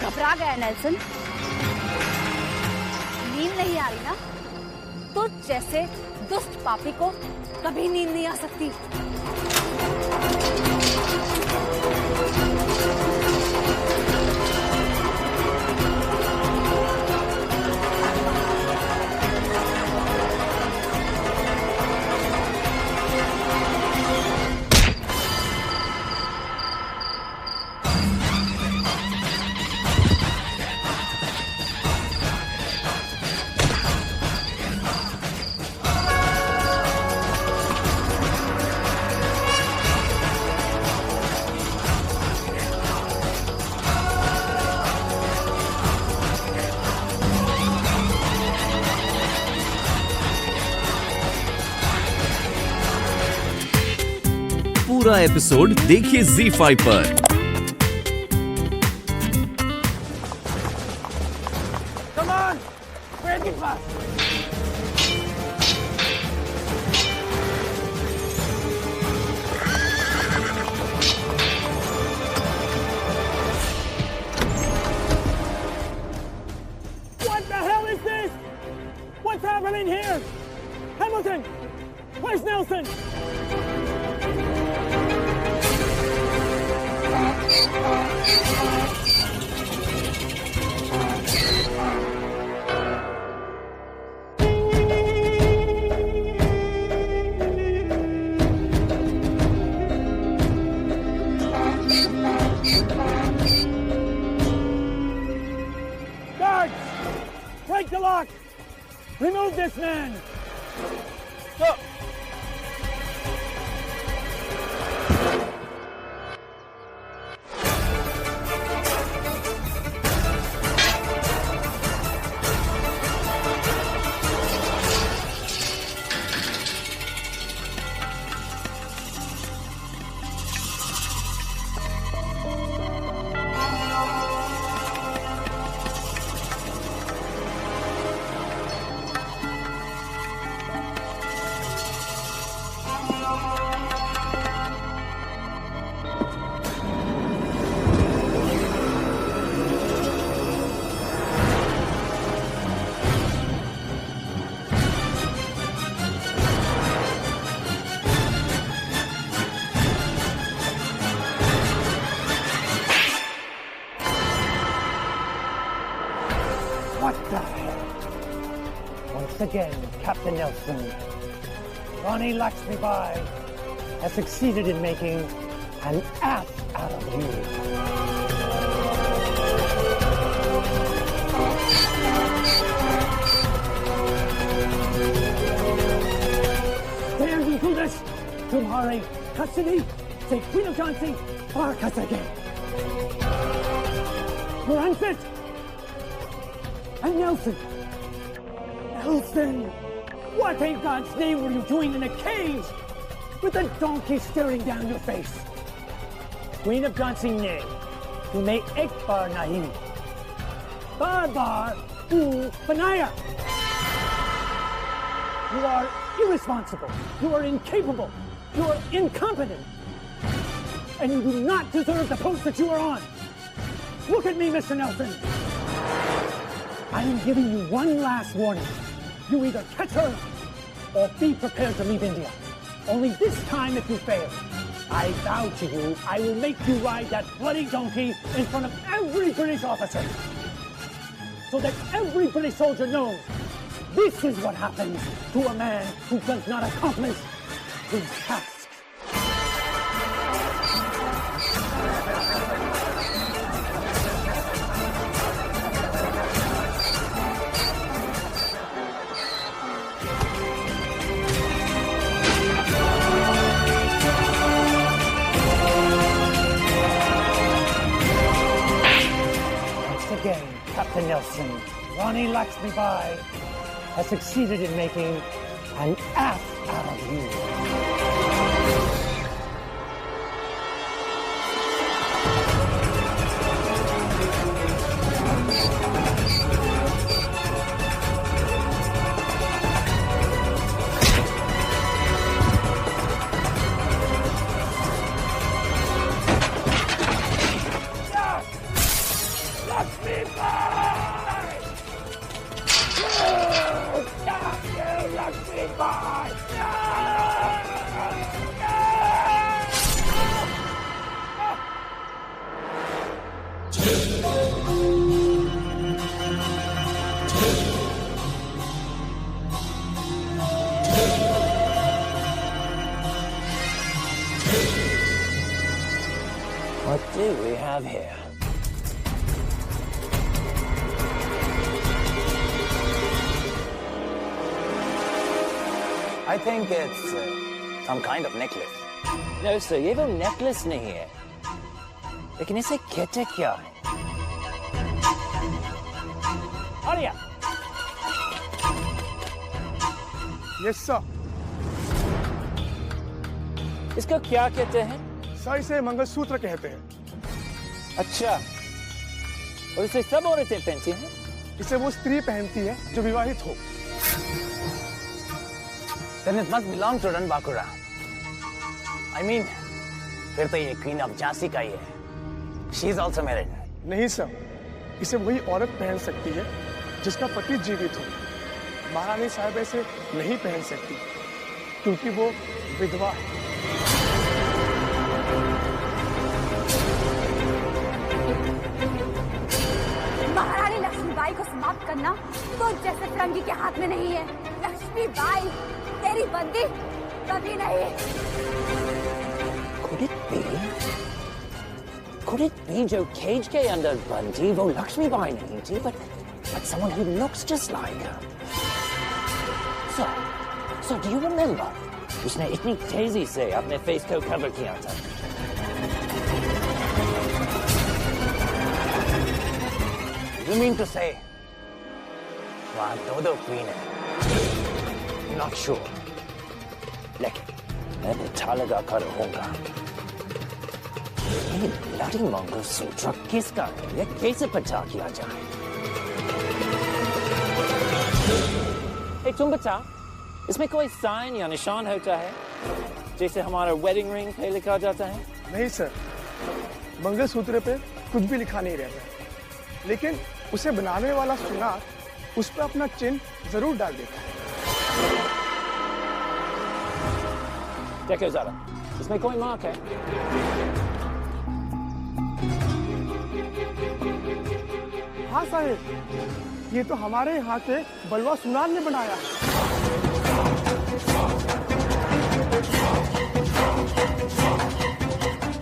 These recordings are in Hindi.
घबरा गया नेल्सन? नींद नहीं आ रही ना? तो जैसे दुष्ट पापी को कभी नींद नहीं आ सकती। पूरा एपिसोड देखिए ZEE5 पर। Come on! Break it fast! What the hell is this? What's happening here? Hamilton! Where's Nelson? Guards! Break the lock! Remove this man! Go! What the hell? Once again, Captain Nelson, Ronnie Laxmibai has succeeded in making an ass out of you. Dare you do this? Tumhare custody, say Queen of Jhansi, or again. You're unfit! And Nelson! Nelson! What in God's name were you doing in a cage? With a donkey staring down your face? Queen of Jhansi ne, tumhe ek baar nahi. Baar u banaya. You are irresponsible. You are incapable. You are incompetent. And you do not deserve the post that you are on. Look at me, Mr. Nelson. I am giving you one last warning. You either catch her or be prepared to leave India. Only this time if you fail, I vow to you, I will make you ride that bloody donkey in front of every British officer. So that every British soldier knows this is what happens to a man who does not accomplish his task. Again, Captain Nelson, Ronnie Laxmibai has succeeded in making an ass out of you. What do we have here? I think it's some kind of necklace. No, sir, ये वो necklace नहीं है. लेकिन इसे कहते क्या है? आर्या! Yes sir. इसको क्या कहते हैं? सर इसे मंगलसूत्र कहते हैं। अच्छा, और इसे सब औरतें पहनती हैं? इसे वो स्त्री पहनती है जो विवाहित हो। Then it must belong to Ranbakura. I mean, फिर तो ये Queen of Jhansi का ही है. She is also married. नहीं सर, इसे वही औरत पहन सकती है जिसका पति जीवित हो। महारानी साहब इसे नहीं पहन सकती क्योंकि वो विधवा है। महारानी लक्ष्मीबाई को समाप्त करना तो जैसे फिरंगी के हाथ में नहीं है। लक्ष्मीबाई तेरी बंदी कभी नहीं। Could it be जो केज के अंदर बंदी वो लक्ष्मीबाई नहीं थी, but someone who looks just like her. So do you remember? उसने इतनी तेजी से अपने फेस को कवर किया था. You mean to say वहाँ दो क्वीन है? Not sure. लेकिन मैं पता लगा कर होगा. ये ब्लडी मंगलसूत्र किसका है? ये कैसे पता किया जाए? एक तुम बता, इसमें कोई साइन या निशान होता है जैसे हमारा वेडिंग रिंग पे लिखा जाता है? नहीं सर, मंगलसूत्र पे कुछ भी लिखा नहीं रहता है, लेकिन उसे बनाने वाला सुनार उस पर अपना चिन्ह जरूर डाल देता है। देखो जरा, इसमें कोई मार्क है? हाँ साहब, ये तो हमारे यहाँ के बलवा सुनार ने बनाया है।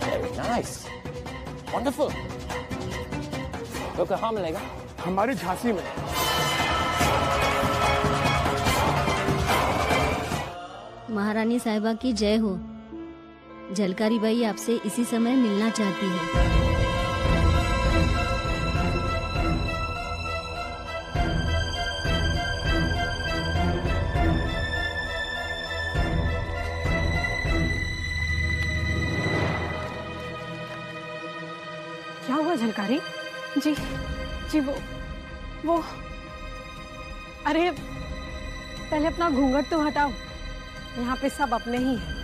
Very nice, wonderful. तो कहाँ मिलेगा? हमारी झांसी में। महारानी साहिबा की जय हो। झलकारी बाई आपसे इसी समय मिलना चाहती है। क्या हुआ झलकारी? जी वो अरे पहले अपना घूंघट तो हटाओ, यहाँ पे सब अपने ही हैं।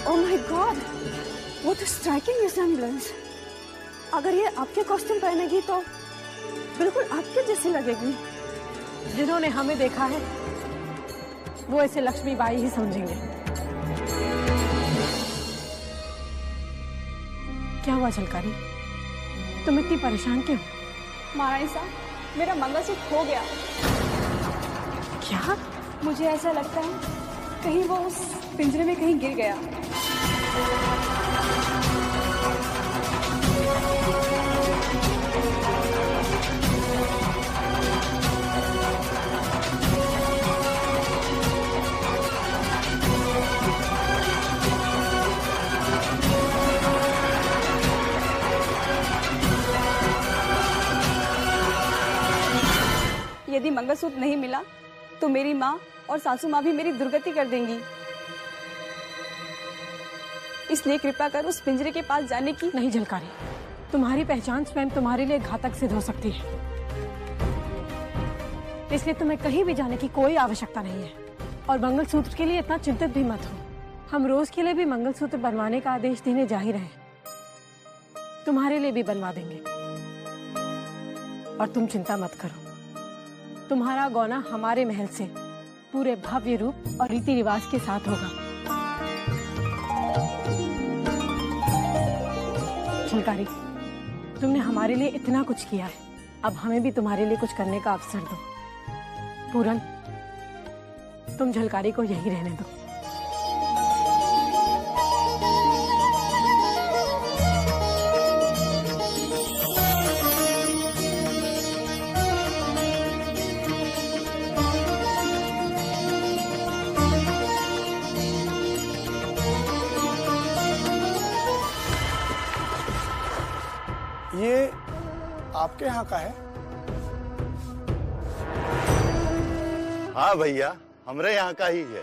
Oh my God, what a striking resemblance. अगर ये आपके कॉस्ट्यूम पहनेगी तो बिल्कुल आपके जैसी लगेगी। जिन्होंने हमें देखा है वो ऐसे लक्ष्मीबाई ही समझेंगे। क्या हुआ झलकारी, तुम इतनी परेशान क्यों? महारानी साहब, मेरा मंगलसूत्र खो गया। क्या? मुझे ऐसा लगता है कहीं वो उस पिंजरे में कहीं गिर गया। यदि मंगलसूत्र नहीं मिला तो मेरी माँ और सासू माँ भी मेरी दुर्गति कर देंगी। इसलिए कृपा कर उस पिंजरे के पास जाने की। नहीं झलकारी, तुम्हारी पहचान स्वयं तुम्हारे लिए घातक सिद्ध हो सकती है, इसलिए तुम्हें कहीं भी जाने की कोई आवश्यकता नहीं है। और मंगलसूत्र के लिए इतना चिंतित भी मत हो। हम रोज के लिए भी मंगलसूत्र बनवाने का आदेश देने जा ही रहे हैं। तुम्हारे लिए भी बनवा देंगे। और तुम चिंता मत करो, तुम्हारा गौना हमारे महल से पूरे भव्य रूप और रीति रिवाज के साथ होगा। झलकारी, तुमने हमारे लिए इतना कुछ किया है, अब हमें भी तुम्हारे लिए कुछ करने का अवसर दो। पूरन, तुम झलकारी को यही रहने दो। ये आपके यहाँ का है? हाँ भैया, हमरे यहाँ का ही है।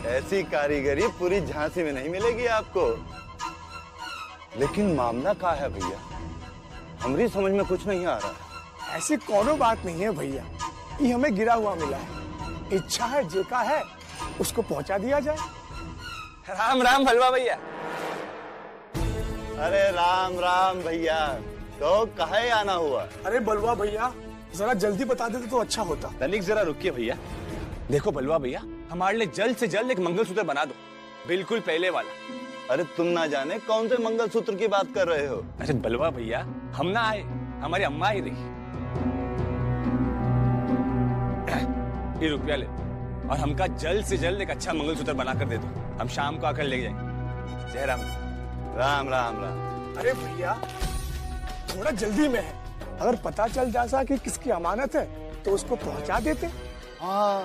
ऐसी कारीगरी पूरी झांसी में नहीं मिलेगी आपको। लेकिन मामला क्या है भैया, हमारी समझ में कुछ नहीं आ रहा। ऐसी कोनो बात नहीं है भैया, ये हमें गिरा हुआ मिला है। इच्छा है जेका है उसको पहुंचा दिया जाए। राम राम भलवा भैया। अरे राम राम भैया, तो कहे आना हुआ? अरे बलवा भैया, जरा जल्दी बता देते तो अच्छा होता। तनिक जरा रुकिए भैया। देखो बलवा भैया, हमारे लिए जल्द से जल्द एक मंगलसूत्र बना दो, बिल्कुल पहले वाला। अरे तुम ना जाने कौन से मंगलसूत्र की बात कर रहे हो। अरे बलवा भैया, हम ना आए, हमारी अम्मा आई रही। ये रुपया ले और हमका जल्द से जल्द एक अच्छा मंगलसूत्र बनाकर दे दो, हम शाम को आकर ले जाएंगे। जय राम। राम राम राम। अरे भैया, थोड़ा जल्दी में है, अगर पता चल जाता कि किसकी अमानत है तो उसको पहुंचा देते। हाँ,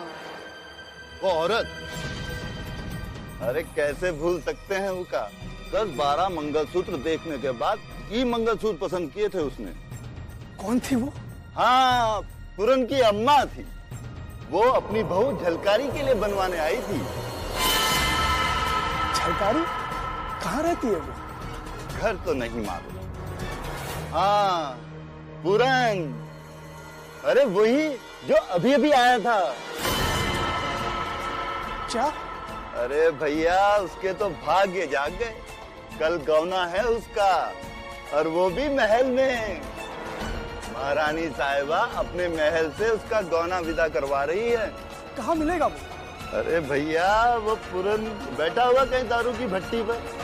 वो औरत, अरे कैसे भूल सकते हैं उसका। 10-12 मंगलसूत्र देखने के बाद ये मंगलसूत्र पसंद किए थे उसने। कौन थी वो? हाँ, पूरन की अम्मा थी। वो अपनी बहू झलकारी के लिए बनवाने आई थी। झलकारी कहाँ रहती है वो? घर तो नहीं मालूम। हाँ, पूरन, अरे वही जो अभी अभी आया था। क्या? अरे भैया, उसके तो भाग्य जाग गए। कल गौना है उसका, और वो भी महल में। महारानी साहिबा अपने महल से उसका गौना विदा करवा रही है। कहाँ मिलेगा वो? अरे भैया, वो पूरन बैठा हुआ कहीं दारू की भट्टी पर।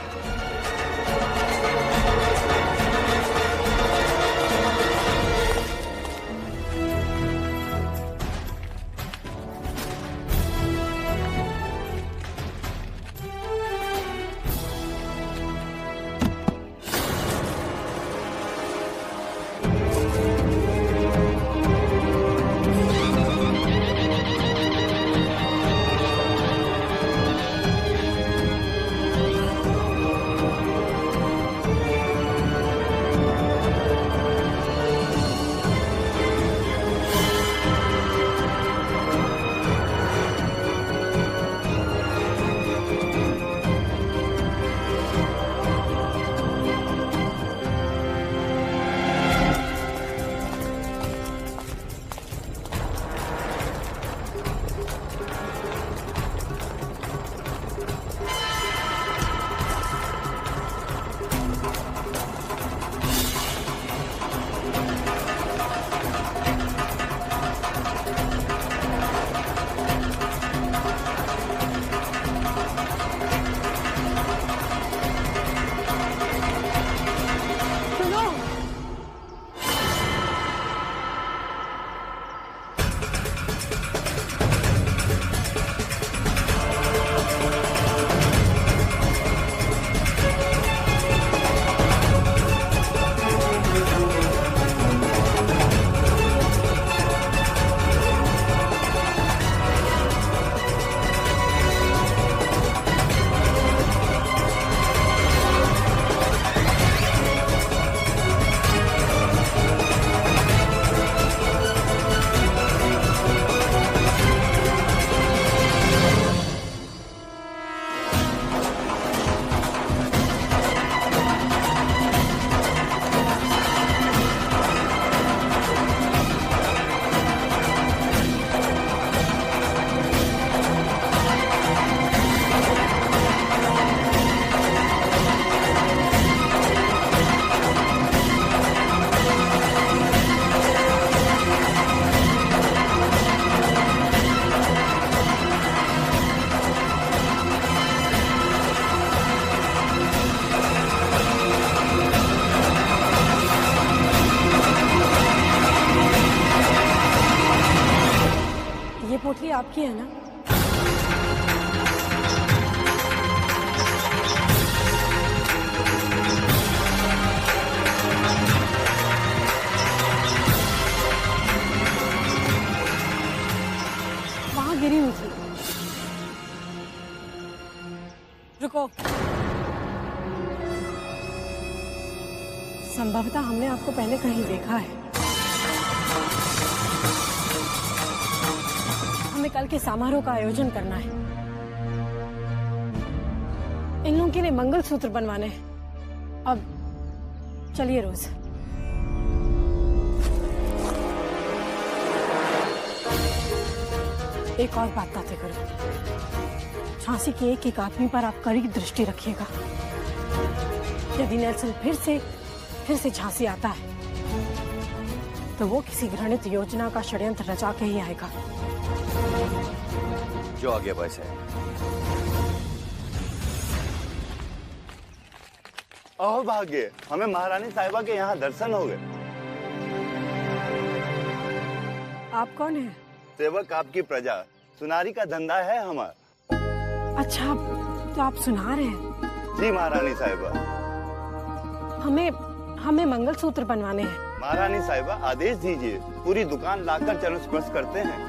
आपकी है ना? वहां गिरी हुई थी। रुको, संभवतः हमने आपको पहले कहीं देखा है। हमें कल के समारोह का आयोजन करना है। इन लोगों के लिए मंगलसूत्र बनवाने हैं। अब चलिए रोज। एक और बात बातें करो, झांसी के एक एक आदमी पर आप कड़ी दृष्टि रखिएगा। यदि नेल्सन फिर से झांसी आता है तो वो किसी घृणित योजना का षड्यंत्र रचा के ही आएगा। जो आगे बस है। अहो भाग्य, हमें महारानी साहिबा के यहाँ दर्शन हो गए। आप कौन हैं? सेवक आपकी प्रजा, सुनारी का धंधा है हमारा। अच्छा, तो आप सुनार हैं? जी महारानी साहिबा। हमें मंगलसूत्र बनवाने हैं। महारानी साहिबा आदेश दीजिए, पूरी दुकान लाकर चरण स्पर्श करते हैं।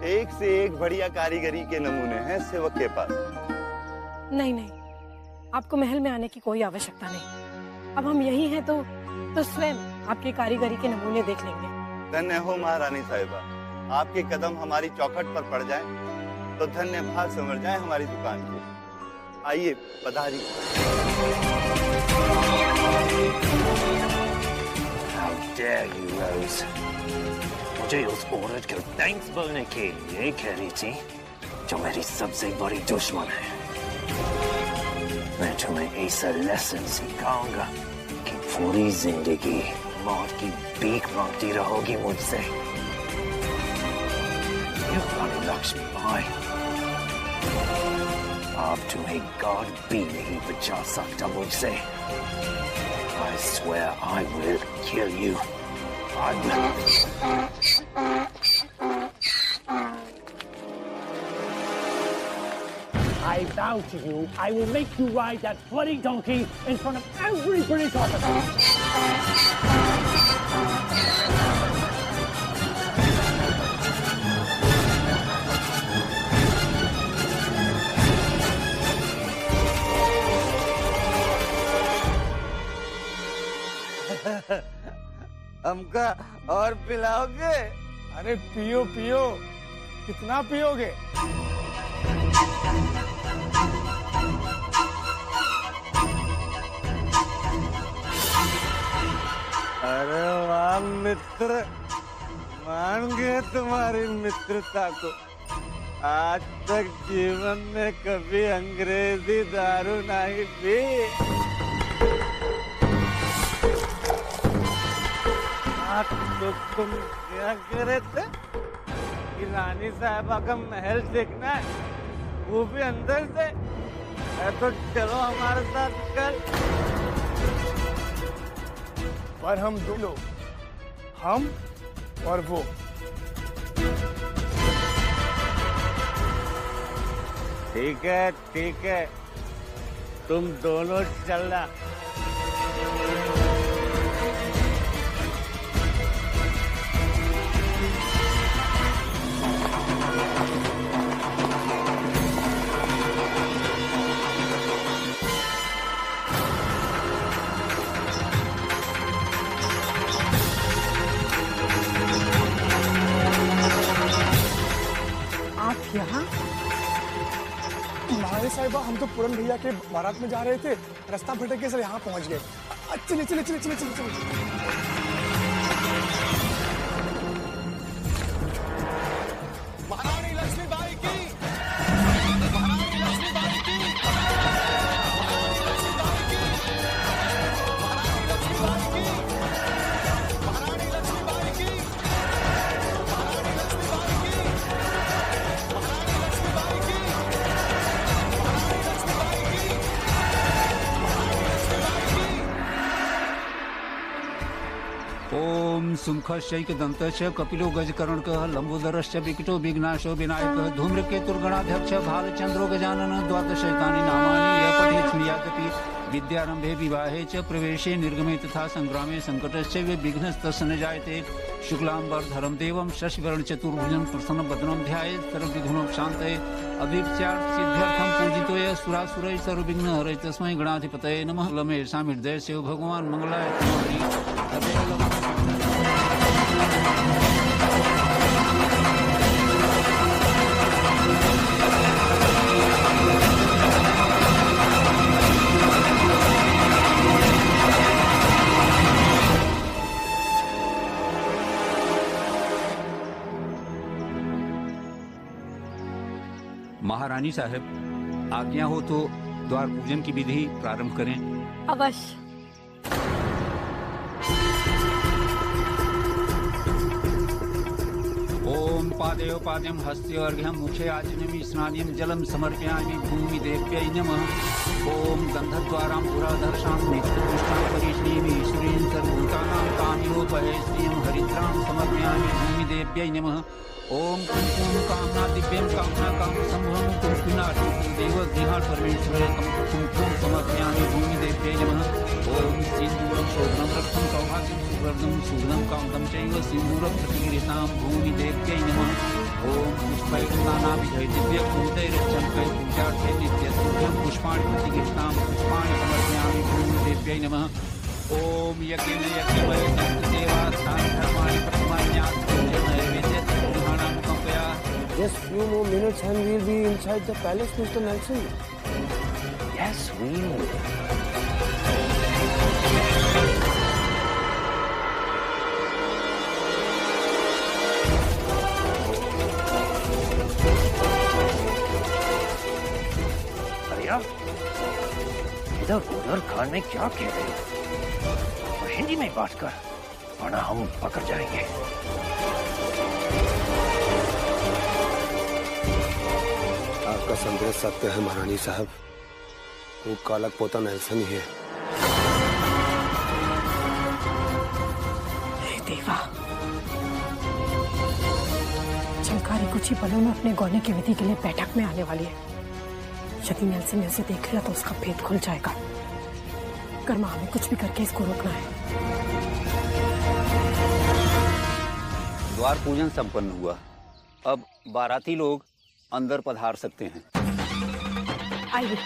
एक से एक बढ़िया कारीगरी के नमूने हैं सेवक के पास। नहीं, आपको महल में आने की कोई आवश्यकता नहीं। अब हम यही हैं तो स्वयं आपकी कारीगरी के नमूने देख लेंगे। धन्य हो महारानी साहिबा, आपके कदम हमारी चौखट पर पड़ जाएं तो धन्य भाग समझ जाए हमारी दुकान के। आइए पधारी। How dare you, Rose? मुझे उस औरत को थैंक्स बोलने के लिए कह रही थी जो मेरी सबसे बड़ी दुश्मन है। मैं तुम्हें ऐसा लेसन सिखाऊंगा कि पूरी जिंदगी मौत की भीख मांगती रहोगी मुझसे। रानी लक्ष्मीबाई, अब तुम्हें गॉड भी नहीं बचा सकता मुझसे। I swear I will kill you. I vow to you, I will make you ride that bloody donkey in front of every British officer. हमका और पिलाओगे? अरे पियो पियो, कितना पियोगे? अरे वाह मित्र, मान गए तुम्हारी मित्रता को। आज तक जीवन में कभी अंग्रेजी दारू नहीं पी। तो तुम क्या कह रहे थे कि रानी साहिबा का महल देखना है, वो भी अंदर से? तो चलो हमारे साथ कल। पर हम दोनों, हम और वो। ठीक है, तुम दोनों चलना। यहाँ? महारानी साहिबा, हम तो पूरन भैया के बारात में जा रहे थे, रास्ता भटक के सर यहाँ पहुँच गए। चले। सुमुखश्चैक दन्तश्च कपिलो गजकर्णकः लम्बोदरश्च विकटो विघ्नाशो विनायकः धूम्रकेतुर्गणाध्यक्ष भालचन्द्रो गजानन द्वादशैतानि नामानि यः पठेत् शृणुयादपि विद्यारंभे विवाहे च प्रवेशे निर्गमे तथा संग्रामे संकटश्चैव विघ्नस्तस्य न जायते। शुक्लाम्बरधरं देवं शशिवर्ण चतुर्भुजं प्रसन्नवदनं ध्यायेत् सर्वविघ्नोपशान्तये। अभीप्स्यार्थसिद्ध्यर्थं पूजितो यः सुरासुरैः सर्वविघ्नहरैः तस्मै गणाधिपतये नमः। लमेषां हृदयस्य भगवान् मंगलाय महारानी साहब, आज्ञा हो तो द्वार पूजन की विधि प्रारंभ करें। अवश्य। ओम पादयो पाद्यम हस्ते अर्घ्यम मुखे आचनमि स्नानियम जलम समर्पयामि भूमि देव्यै नमः। ओम गंधद्वारां पुराधर्षां नित्यपुष्टां परिश्रीमि ईश्वरीं सर्वभूतानां कामिलोपहे श्रियं हरिद्रां समर्पयामि भूमि देव्यै नमः। ओम कुमकुम कामना दिव्यं कामना काम संभवं कुमकुनाटि देव गृहात् परमेश्वरे कुमकुम समर्पयामि भूमि देव्यै नमः। ओम सिन्दूरं शोभनं रक्तं सौभाग्यं सुवर्णं सुगन्धं कान्तं चैव सिन्दूरं प्रतिगृह्णां भूमि देव्यै नमः। ओम पुष्पैः नानाविधैः दिव्यफूलैश्चम्पैः पूजार्थे नित्यस्तुभ्यं पुष्पाणि प्रतिगृह्णां पुष्पाणि समर्पयामि भूमि देव्यै नमः। ओम यज्ञेन देवास्थान धर्माणि प्रथमान्यात् Just few more minutes and we'll be inside the palace, Mr. Nelson. Yes, we will. अरिया, इधर उधर खान में क्या कह रहे हो? और हिंदी में बात कर, वरना हम पकड़ जाएंगे। आपका संदेश सत्य है महारानी साहब, वो कालक पोता नेल्सन ही है। हे देवा, झलकारी कुछ ही पलों में अपने गौने की विधि के लिए बैठक में आने वाली है। यदि नेल्सन ने उसे देख लिया तो उसका भेद खुल जाएगा। कर्मा, हमें कुछ भी करके इसको रोकना है। द्वार पूजन संपन्न हुआ। अब बाराती लोग अंदर पधार सकते हैं। आइए।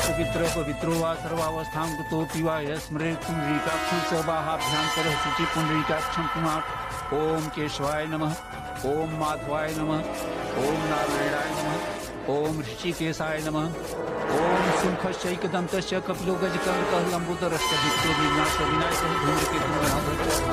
पवित्र पवित्रो वा सर्वावस्थां कुतोऽपि वा यस्मरेत् पुंडरीकाक्षं स बाहाभ्यन्तरः शुचि पुंडरीकाक्षं कुमार। ओम केशवाय नमः। ओम माधवाय नमः। ओम नारायणाय नमः। ओम ऋषिकेशाय नमः। ओम सुमुखश्चैकदन्तश्च कपिलो गजकर्णकः लम्बोदरश्च विकटो विघ्नाशो विनायकः धूम्रकेतुर्गणाध्यक्षः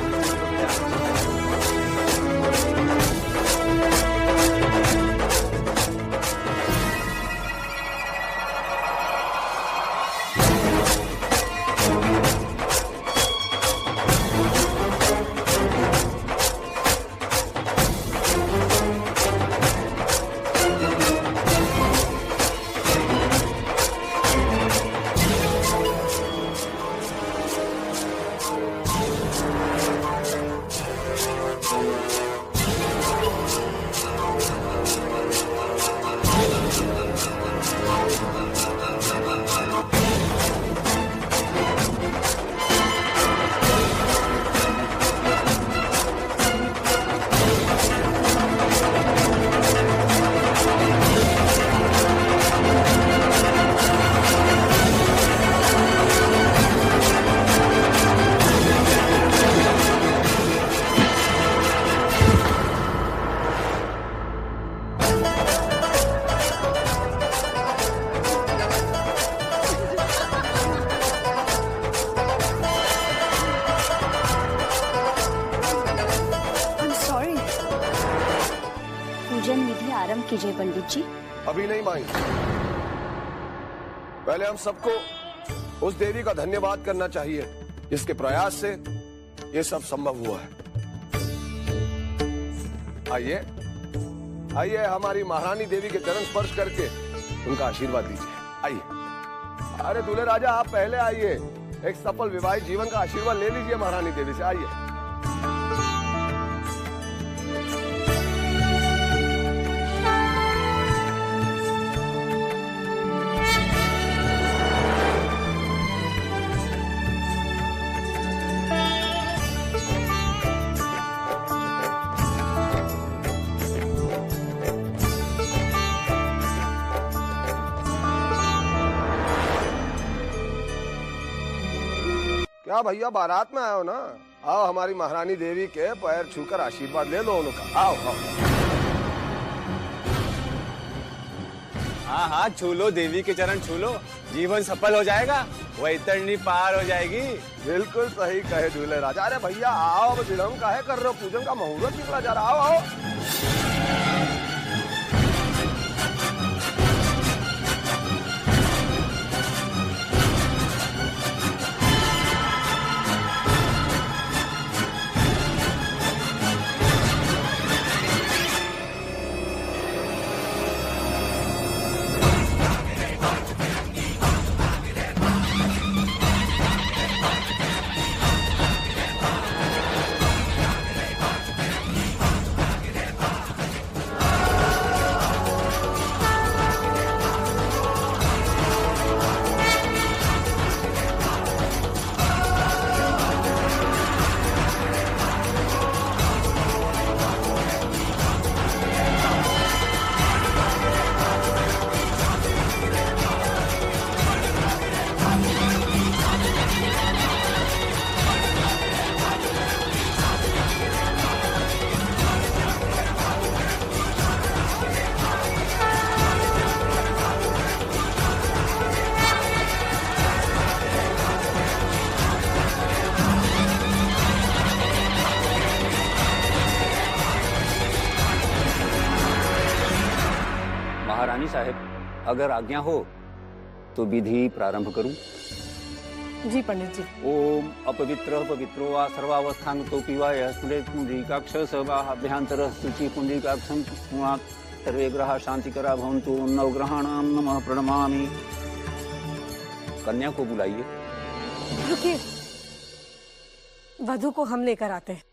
कीजिए पंडित जी। अभी नहीं माई, पहले हम सबको उस देवी का धन्यवाद करना चाहिए जिसके प्रयास से ये सब संभव हुआ है। आइए आइए हमारी महारानी देवी के चरण स्पर्श करके उनका आशीर्वाद लीजिए। आइए। अरे दूल्हे राजा आप पहले आइए, एक सफल विवाहित जीवन का आशीर्वाद ले लीजिए महारानी देवी से। आइए। क्या भैया बारात में आए हो ना? आओ हमारी महारानी देवी के पैर छूकर आशीर्वाद ले लो उनका। आओ आओ। हाँ हाँ छू लो, देवी के चरण छू लो, जीवन सफल हो जाएगा, वैतरणी पार हो जाएगी। बिल्कुल सही कहे दूल्हे राजा। अरे भैया आओ, अब विलंब काहे कर रहे हो? पूजन का मुहूर्त निकला जा रहा। आओ आओ। महारानी साहब, अगर आज्ञा हो तो विधि प्रारंभ करूं? जी पंडित जी। ओम अपवित्र पवित्रो वा सर्वावस्थान तो पिवाय स्मृत पुंडरीकाक्ष सभाभ्यंतर शुचि पुंडरीकाक्षं स्मृत सर्वे ग्रह शांतिकरा भवन्तु। नवग्रहाणां नमः प्रणमामि। कन्या को बुलाइए। रुकिए, वधु को हम लेकर आते हैं।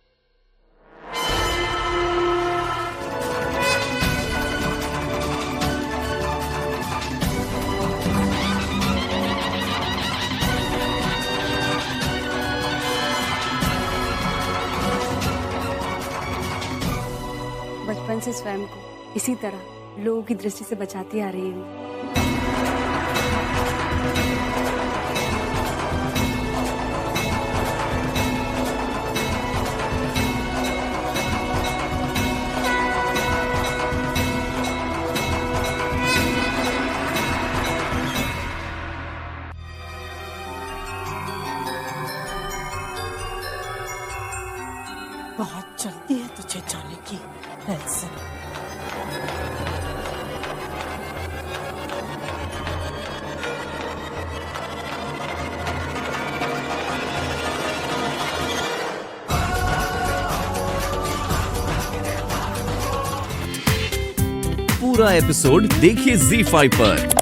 बचपन से स्वयं को इसी तरह लोगों की दृष्टि से बचाती आ रही हूँ। बहुत जल्दी है तुझे जाने की नेल्सन। पूरा एपिसोड देखिए ZEE5 पर।